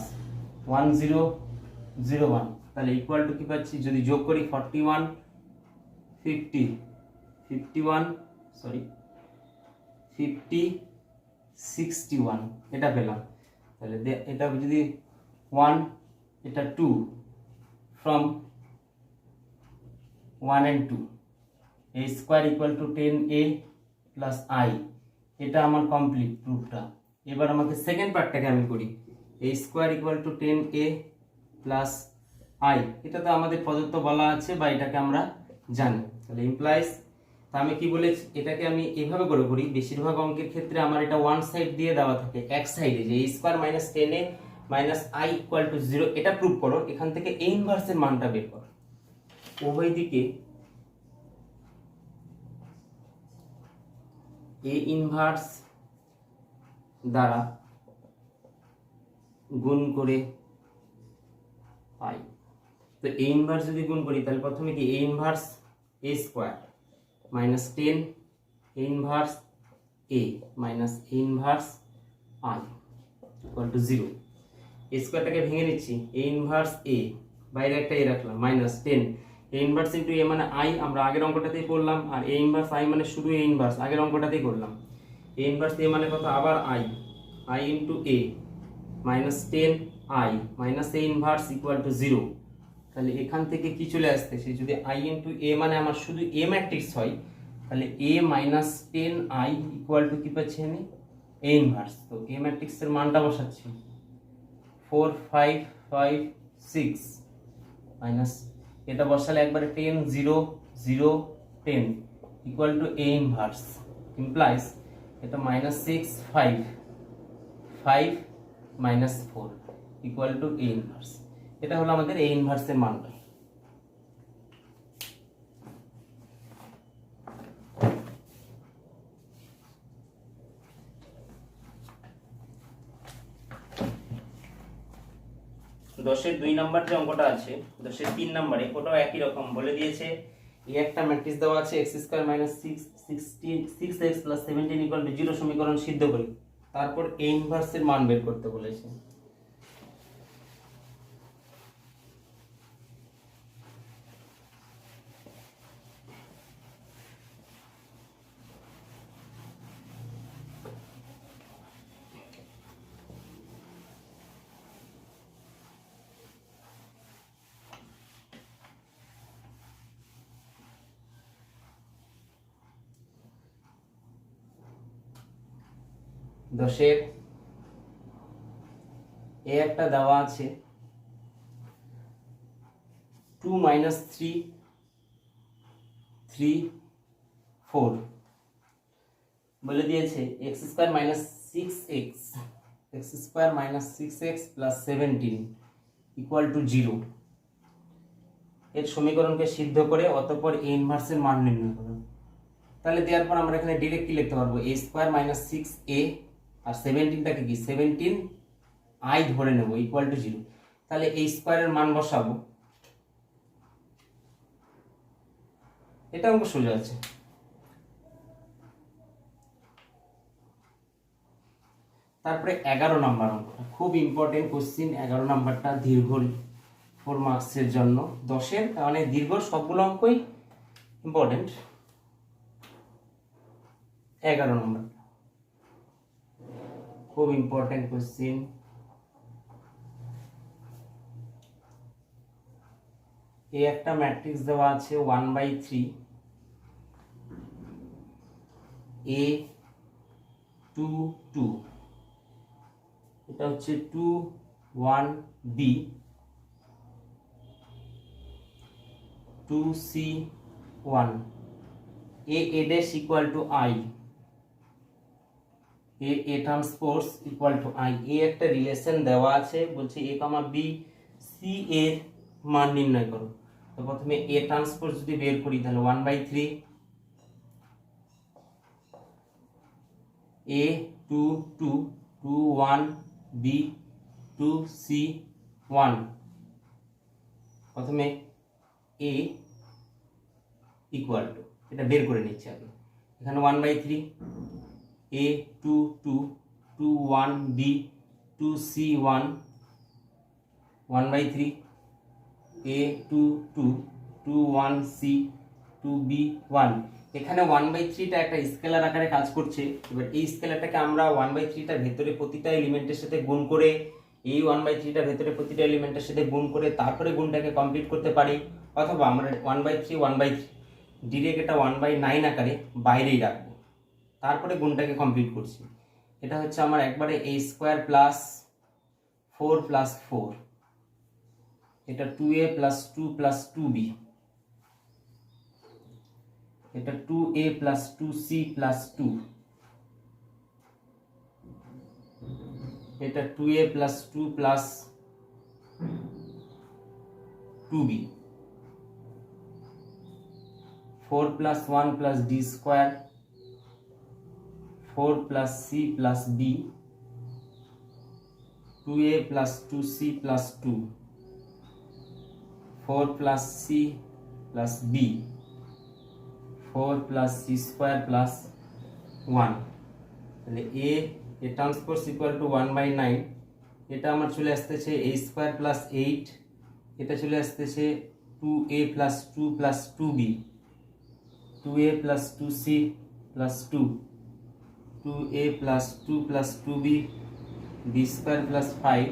1 0 0 1, তাহলে ইকুয়াল টু কি পাচ্ছি, যদি যোগ করি 41 50 51 সরি 50 61 এটা পেলাম। তাহলে এটা যদি 1 এটা 2 from 1 and 2 a square equal to 10a plus I, এটা আমার কমপ্লিট প্রুফটা। এবার আমাকে সেকেন্ড পার্টটাকে আমি করি। a square equal to 10a plus I, এটা তো আমাদের প্রদত্ত বলা আছে বা এটাকে আমরা জানি। তাহলে ইমপ্লাইজ, তা আমি কি বলেছি, এটাকে আমি এভাবে করে করি। বেশিরভাগ অঙ্কের ক্ষেত্রে আমার এটা ওয়ান সাইড দিয়ে দেওয়া থাকে, এক সাইডে যে a square minus 10a minus I equal to 0, এটা প্রুফ করো। এখান থেকে a ইনভার্সের মানটা বের করো। উভয় দিকে a ইনভার্স দ্বারা গুণ করে পাই। তো a ইনভার্স যদি গুণ করি তাহলে প্রথমে কি a inverse a square minus 10 a inverse a minus a inverse I equal to 0। a স্কয়ারটাকে ভেঙে নিচ্ছি, a ইনভার্স a বাইরে একটা a রাখলাম minus 10 a inverse into a মানে I, আমরা আগের অঙ্কটাতেই পড়লাম। আর a ইনভার্স I মানে শুধু a ইনভার্স, আগের অঙ্কটাতেই করলাম। a ইনভার্স a মানে কত, আবার I into a minus 10 I minus a inverse equal to 0। তাহলে এখান থেকে কি চলে আসতেছে, যদি I ইনটু a মানে আমার শুধু a ম্যাট্রিক্স হয়, তাহলে a minus 10 I equal to কি পাচ্ছি আমি, a ইনভার্স। তো a ম্যাট্রিক্সের মানটা বসাচ্ছি 4 5 5 6 মাইনাস, এটা বসালে একবারে 10 0 0 10 equal to a inverse, implies এটা minus 6 5 5 minus 4 equal to a inverse. এটা হলো আমাদের a ইনভার্সের মানটা। দশের 2 নম্বর যে অঙ্কটা আছে, দশের 3 নম্বরে ওটাও একই রকম বলে দিয়েছে। এই একটা ম্যাট্রিক্স দেওয়া আছে x square minus 6x plus 17 equal to 0 সমীকরণ সিদ্ধ করি, তারপর a ইনভার্সের মান বের করতে বলেছে। দশের এ একটা দেওয়া আছে 2 মাইনাস 3 3 4, বলে দিয়েছে x square minus 6x plus 17 equal to 0। এর সমীকরণকে সিদ্ধ করে অতঃপর a ইনভার্সের মান নির্ণয় করো। তাহলে দেওয়ার পর আমরা এখানে ডিরেক্ট কি লিখতে পারবো, a স্কয়ার মাইনাস 6a আর 17টাকে কি 17 I ধরে নেব ইকুয়াল টু 0। তাহলে a স্কয়ারের মান বসাবো, এটা অঙ্ক সোজা আছে। তারপরে 11 নম্বর অঙ্কটা খুব ইম্পর্টেন্ট কোশ্চিন। 11 নম্বরটা দীর্ঘ 4 মার্কসের জন্য, 10-এর মানে দীর্ঘ সবগুলো অঙ্কই ইম্পর্টেন্ট। 11 নম্বর খুব ইম্পর্টেন্ট কোশ্চিন। এই একটা ম্যাট্রিক্স দেওয়া আছে 1/3 a 2 2, এটা হচ্ছে 2 1 b 2 c 1 a dash equal to I, a transpose equal to I। এ একটা রিলেশন দেওয়া আছে, বলছে a, b c এর মান নির্ণয় করো। তো প্রথমে a ট্রান্সপোজ যদি বের করি তাহলে 1/3 a 2 2 2 1 b 2 c 1, প্রথমে a ইকুয়াল টু, এটা বের করে নিচ্ছি আমি। এখানে 1/3 a 2 2 2 1 b 2 c 1 1/3 a 2 2 2 1 c 2 b 1, এখানে 1/3টা একটা স্কেলার আকারে কাজ করছে। এবার এই স্কেলারটাকে আমরা 1/3টার ভেতরে প্রতিটা এলিমেন্টের সাথে গুণ করে, এই 1/3টার ভেতরে প্রতিটা এলিমেন্টের সাথে গুণ করে তারপরে গুণটাকে কমপ্লিট করতে পারি, অথবা আমরা 1/3 ডিরেক্ট এটা 1/9 আকারে বাইরেই রাখবো, তারপরে গুণটাকে কমপ্লিট করছি। এটা হচ্ছে আমার একবারে a² প্লাস 4 প্লাস 4, এটা 2a প্লাস 2 প্লাস 2b, এটা 2a প্লাস 2c প্লাস 2, এটা 2a plus 2 plus 2b, 4 plus 1 plus d square, 4 plus c plus b, 2a plus 2c plus 2, 4 plus c plus b, 4 plus c square plus 1। তাহলে a transpose equal two 1/9, এটা আমার চলে আসতেছে a² plus 8, এটা চলে আসতেছে 2a plus 2 plus 2b, 2a plus 2c plus 2, 2a plus 2 plus 2b, b² plus 5,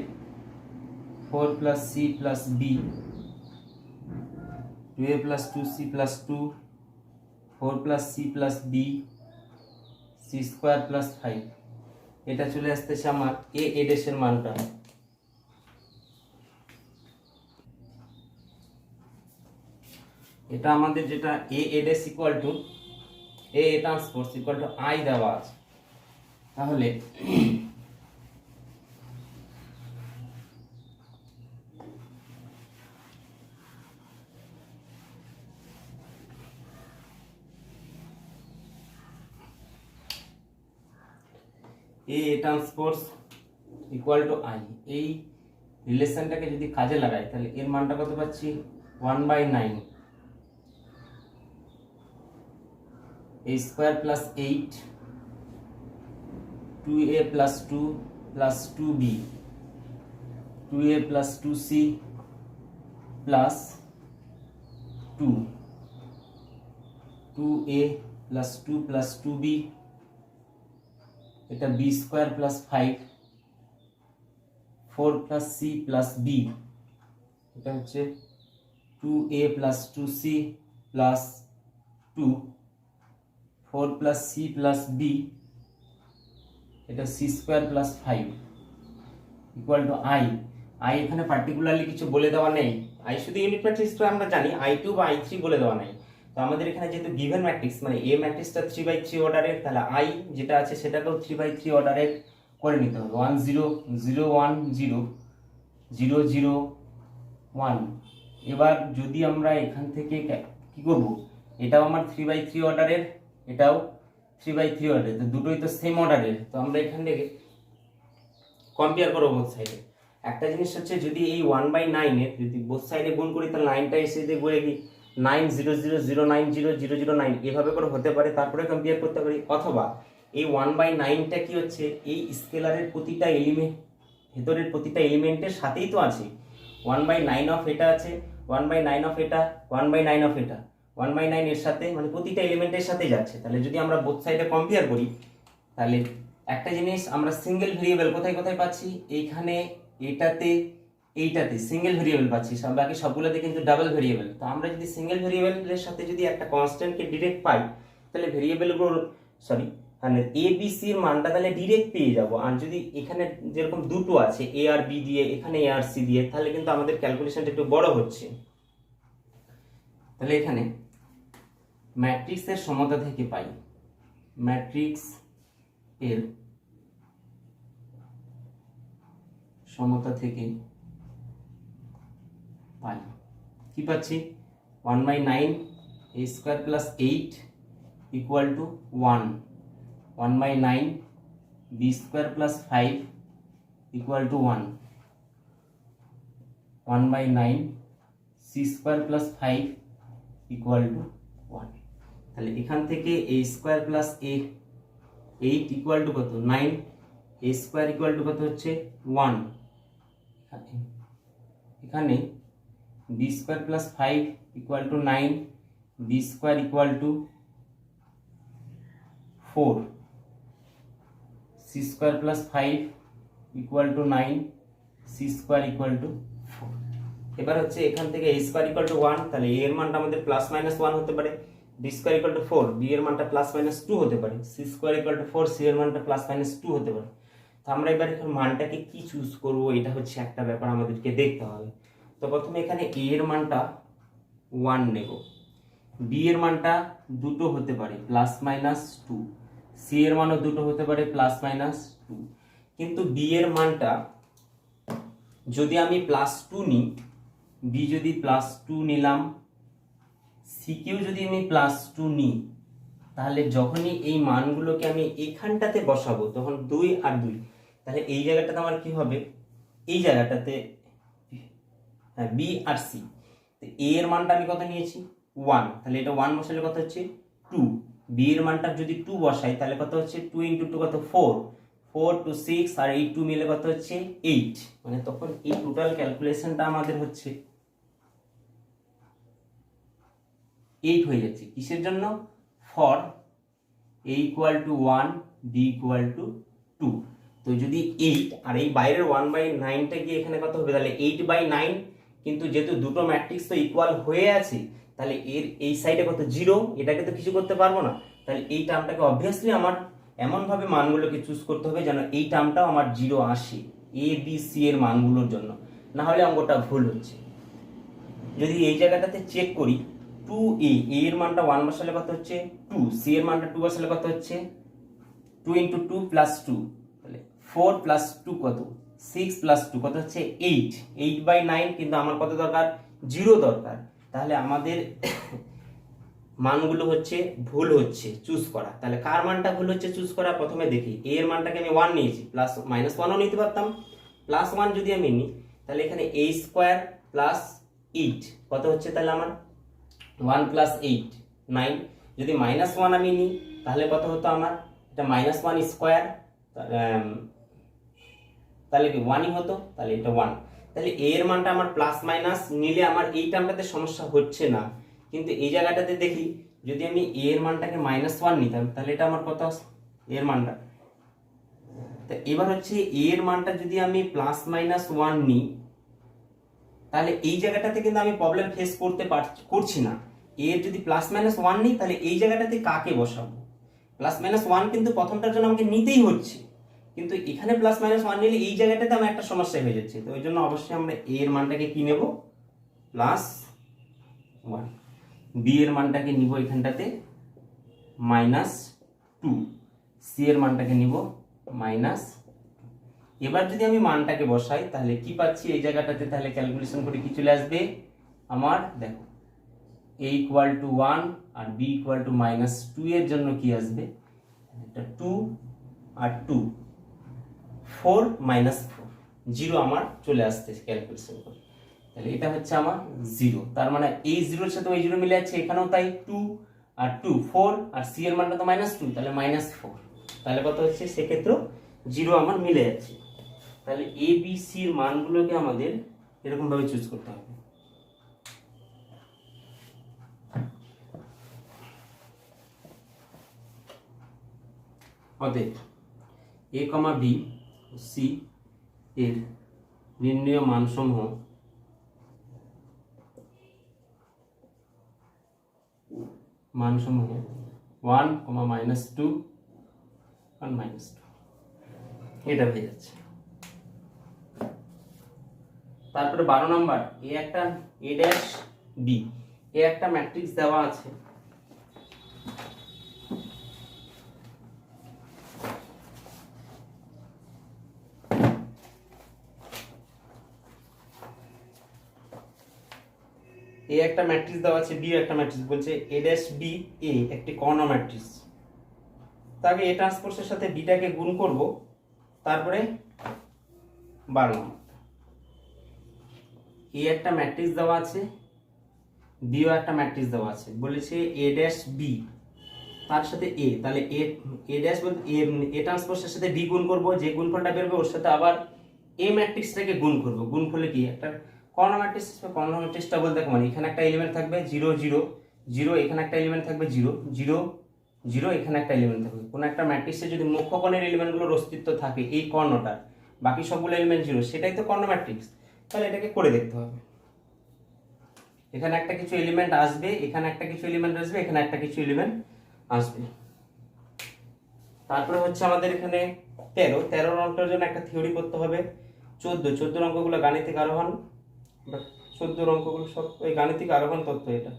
4 plus c plus b, 2a plus 2c plus 2, 4 plus c plus b, c² plus 5। এটা চলে আসতেছে আমার a এর মানটা। এটা আমাদের যেটা a এডেস equal to a transpose equal to i দেওয়া আছে, তাহলে a transpose equal to i, এই রিলেশনটাকে যদি কাজে লাগাই তাহলে এর মানটা কত পাচ্ছি 1/9, a² plus 8, 2a plus 2 plus 2b, 2a plus 2c plus 2, 2a plus 2 plus 2b, এটা b² plus 5, 4 plus c plus b, এটা হচ্ছে 2a plus 2c plus 2, 4 plus c plus b, এটা c² plus 5 equal to i। এখানে particularly কিছু বলে দেওয়া নেই, i শুধু ইউনিট ম্যাট্রিক্স আমরা জানি, i2 বা i3 বলে দেওয়া নেই। তো আমাদের এখানে যেহেতু গিভেন ম্যাট্রিক্স মানে a ম্যাট্রিক্সটা 3/3 অর্ডারের, তাহলে i যেটা আছে সেটাকেও 3/3 অর্ডারের করে নিতে হবে। 1 0 0 1 0 0 0 1। এবার যদি আমরা এখান থেকে কি করব, এটাও আমার 3/3 অর্ডারের, এটাও 3/3 অর্ডারের, তো দুটোই তো সেম অর্ডারের। তো আমরা এখান থেকে কম্পেয়ার করব বোথ সাইডে। একটা জিনিস হচ্ছে যদি এই 1/9 এর যদি বোথ সাইডে গুণ করি তাহলে 9টা এসে দেখবো কি 9 0 0 0 9 0 0 0 9 এভাবে করে হতে পারে, তারপরে কম্পেয়ার করতে পারি। অথবা এই 1/9টা কি হচ্ছে এই স্কেলারের প্রতিটা এলিমেন্ট, ভেতরের প্রতিটা এলিমেন্টের সাথেই তো আছে। 1/9 অফ এটা আছে, 1/9 অফ এটা, 1/9 অফ এটা, 1/9 এর সাথে মানে প্রতিটা এলিমেন্টের সাথে যাচ্ছে। তাহলে যদি আমরা বোথ সাইডে কম্পেয়ার করি তাহলে একটা জিনিস আমরা সিঙ্গেল ভেরিয়েবল কোথায় কোথায় পাচ্ছি, এইখানে এটাতে এইটাতে সিঙ্গেল ভেরিয়েবল পাচ্ছি, বাকি সবগুলোতে কিন্তু ডাবল ভেরিয়েবল। তো আমরা যদি সিঙ্গেল ভেরিয়েবলের সাথে যদি একটা কনস্ট্যান্টকে ডিরেক্ট পাই তাহলে ভেরিয়েবলগুলোর মানে এ বি সি এর মানটা তাহলে ডিরেক্ট পেয়ে যাব। আর যদি এখানে যেরকম দুটো আছে এ আর বি দিয়ে, এখানে এ আর সি দিয়ে, তাহলে কিন্তু আমাদের ক্যালকুলেশনটা একটু বড় হচ্ছে। তাহলে এখানে ম্যাট্রিক্সের সমতা থেকে পাই, ম্যাট্রিক্স এর সমতা থেকে পাই কি পাচ্ছি 1/9 a² plus 8 equal to 1, 1/9 b² plus 5 equal to 1, 1/9 c² plus 5 equal to 1। তাহলে এখান থেকে a² প্লাস 8 ইকুয়াল টু কত 9, a² ইকুয়াল টু কত হচ্ছে 1, এখানে b² plus 5 equal to 9, b² equal to 4, c square plus 5 equal to 9, c square equal to 4। এবার হচ্ছে এখান থেকে a স্কোয়ার ইকুয়াল টু 1, তাহলে a এর মানটা আমাদের প্লাস মাইনাস 1 হতে পারে, b square equal to 4, b এর মানটা প্লাস মাইনাস 2 হতে পারে, c square equal to 4, c এর মানটা প্লাস মাইনাস 2 হতে পারে। তো আমরা এবার এখন মানটাকে কি চুজ করব, এটা হচ্ছে একটা ব্যাপার আমাদেরকে দেখতে হবে। তো প্রথমে এখানে a এর মানটা 1 নেব, b এর মানটা দুটো হতে পারে প্লাস মাইনাস 2, c এর মানও দুটো হতে পারে প্লাস মাইনাস 2। কিন্তু b এর মানটা যদি আমি প্লাস 2 নিই, b যদি প্লাস 2 নিলাম, c কেও যদি আমি প্লাস 2 নিই, তাহলে যখনই এই মানগুলোকে আমি এখানটাতে বসাবো তখন 2 আর 2, তাহলে এই জায়গাটাতে আমার কি হবে, এই জায়গাটাতে হ্যাঁ b আর c। তো a এর মানটা আমি কত নিয়েছি 1, তাহলে এটা 1 বসালে কত হচ্ছে 2, b এর মানটা যদি 2 বসাই তাহলে কত হচ্ছে 2 × 2 কত 4, 4 to 6 আর 8 2 মিলে কত হচ্ছে 8। মানে তখন এই টোটাল ক্যালকুলেশনটা আমাদের হচ্ছে 8 হয়ে যাচ্ছে। কিসের জন্য, for a equal to 1, b equal to 2। তো যদি 8 আর এই বাইরের 1/9টা গিয়ে এখানে কত হবে, তাহলে 8/9, কিন্তু যেহেতু দুটো ম্যাট্রিক্স তো ইকুয়াল হয়ে আছে, তাহলে এর এই সাইডে কত 0, এটাকে তো কিছু করতে পারবো না, তাহলে এই টার্মটাকে অবভিয়াসলি আমার এমনভাবে মানগুলোকে চুজ করতে হবে যেন এই টার্মটাও আমার 0 আসে a b c এর মানগুলোর জন্য, না হলে অঙ্কটা ভুল হচ্ছে। যদি এই জায়গাটাতে চেক করি 2a, a এর মানটা 1 বসালে কত হচ্ছে 2, c এর মানটা 2 বসালে কত হচ্ছে 2 × 2 + 2, তাহলে 4 + 2 কত 6 + 2 কত হচ্ছে 8, 8/9, কিন্তু আমার কত দরকার 0 দরকার। তাহলে আমাদের মানগুলো হচ্ছে ভুল হচ্ছে চুজ করা। তাহলে কার মানটা ভুল হচ্ছে চুজ করা, প্রথমে দেখি a এর মানটাকে আমি 1 নিয়েছি, প্লাস মাইনাস 1ও নিতে পারতাম, প্লাস 1 যদি আমি নিই তাহলে এখানে a স্কোয়ার প্লাস 8 কত হচ্ছে, তাহলে আমার 1 + 8 9। যদি মাইনাস 1 আমি নিই তাহলে কত হতো আমার, এটা -1 স্কোয়ার, তাহলে কি 1ই হতো, তাহলে এটা 1। তাহলে a এর মানটা আমার প্লাস মাইনাস নিলে আমার এই টার্মটাতে সমস্যা হচ্ছে না, কিন্তু এই জায়গাটাতে দেখি যদি আমি a এর মানটাকে -1 নিতাম তাহলে এটা আমার কত a এর মানটা। তো এবার হচ্ছে a এর মানটা যদি আমি +-1 নিই তাহলে এই জায়গাটাতে কিন্তু আমি প্রবলেম ফেস করছি না। a এর যদি +-1 নিই তাহলে এই জায়গাটাতে কাকে বসাবো, +-1 কিন্তু প্রথমটার জন্য আমাকে নিতেই হচ্ছে, কিন্তু এখানে +-1 নিলে এই জায়গাটাতে আমার একটা সমস্যা হয়ে যাচ্ছে। তো ওই জন্য অবশ্যই আমরা a এর মানটাকে কি নেব +1, b এর মানটাকে নিব এখানটাতে -2, c এর মানটাকে নিব -। এবার যদি আমি মানটাকে বসাই তাহলে কি পাচ্ছি এই জায়গাটাতে, তাহলে ক্যালকুলেশন করে কি চলে আসবে আমার, দেখো a ইকুয়াল টু 1 আর b ইকুয়াল টু -2 এর জন্য কি আসবে, এটা 2 আর 2 4 -4 0 আমার চলে আসছে ক্যালকুলেশন করে। তাহলে এটা হচ্ছে আমার 0, তার মানে এই 0 এর সাথে ওই 0 মিলে যাচ্ছে, এখানেও তাই 2 আর 2 4 আর c এর মানটা তো -2, তাহলে -4, তাহলে কত হচ্ছে সেক্ষেত্রে 0 আমার মিলে যাচ্ছে। তাহলে a b c এর মানগুলোকে আমাদের এরকম ভাবে চুজ করতে হবে। অতএব a, b, c এর নির্ণেয় মানসমূহ -1, -2 আর -2, এটা হয়ে যাচ্ছে। তারপরে 12 নাম্বার a একটা a' b, এ একটা ম্যাট্রিক্স দেওয়া আছে, a একটা ম্যাট্রিক্স দেওয়া আছে, b একটা ম্যাট্রিক্স বলছে a'(b) a একটি কর্ণ ম্যাট্রিক্স। তাকে a ট্রান্সপোজের সাথে b টাকে গুণ করব, তারপরে 12 নম্বর a একটা ম্যাট্রিক্স দেওয়া আছে, b ও একটা ম্যাট্রিক্স দেওয়া আছে, বলেছে a'(b) তার সাথে a, তাহলে a' বলতে a ট্রান্সপোজের সাথে b গুণ করব, যে গুণফলটা বের হবে ওর সাথে আবার a ম্যাট্রিক্সটাকে গুণ করব। গুণ করলে কি একটা কর্ণ ম্যাট্রিক্সটা বলতে মানে এখানে একটা এলিমেন্ট থাকবে 0 0 0, এখানে একটা এলিমেন্ট থাকবে 0 0 0 এখানে একটা এলিমেন্ট থাকবে। কোনো একটা ম্যাট্রিক্সে যদি মুখ্য কোণের এলিমেন্টগুলোর অস্তিত্ব থাকে এই কর্ণটার, বাকি সবগুলো এলিমেন্ট 0, সেটাই তো কর্ণ ম্যাট্রিক্স। তাহলে এটাকে করে দেখতে হবে। এখানে একটা কিছু এলিমেন্ট আসবে, এখানে একটা কিছু এলিমেন্ট আসবে, এখানে একটা কিছু এলিমেন্ট আসবে। তারপরে হচ্ছে আমাদের এখানে 13 অঙ্কের জন্য একটা থিওরি করতে হবে। 14 অঙ্কগুলো গাণিতিক আরোহণ, 14 অঙ্কগুলো সব ওই গাণিতিক আরোহণ তত্ত্ব। এটা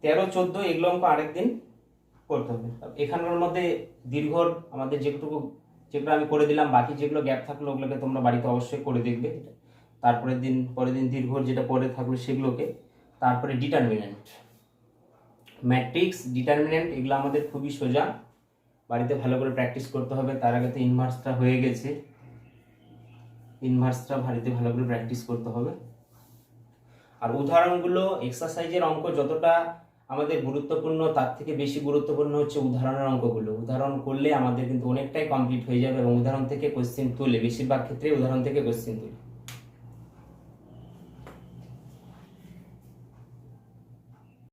তেরো 14 এগুলো অঙ্ক আরেকদিন করতে হবে। এখানকার মধ্যে দীর্ঘ আমাদের যেগুলো আমি করে দিলাম, বাকি যেগুলো গ্যাপ থাকলো ওগুলোকে তোমরা বাড়িতে অবশ্যই করে দেখবে। পরের দিন দীর্ঘ যেটা পরে থাকলো সেগুলোকে। তারপরে ডিটারমিনেন্ট, ম্যাট্রিক্স, ডিটারমিনেন্ট, এগুলো আমাদের খুবই সোজা, বাড়িতে ভালো করে প্র্যাকটিস করতে হবে। তার আগে তো ইনভার্সটা হয়ে গেছে, ইনভার্সটা বাড়িতে ভালো করে প্র্যাকটিস করতে হবে। আর উদাহরণগুলো, এক্সারসাইজের অঙ্ক যতটা আমাদের গুরুত্বপূর্ণ তার থেকে বেশি গুরুত্বপূর্ণ হচ্ছে উদাহরণের অঙ্কগুলো। উদাহরণ করলে আমাদের কিন্তু অনেকটাই কমপ্লিট হয়ে যাবে এবং উদাহরণ থেকে কোশ্চেন তুলে, বেশিরভাগ ক্ষেত্রে উদাহরণ থেকে কোশ্চেন তুলে।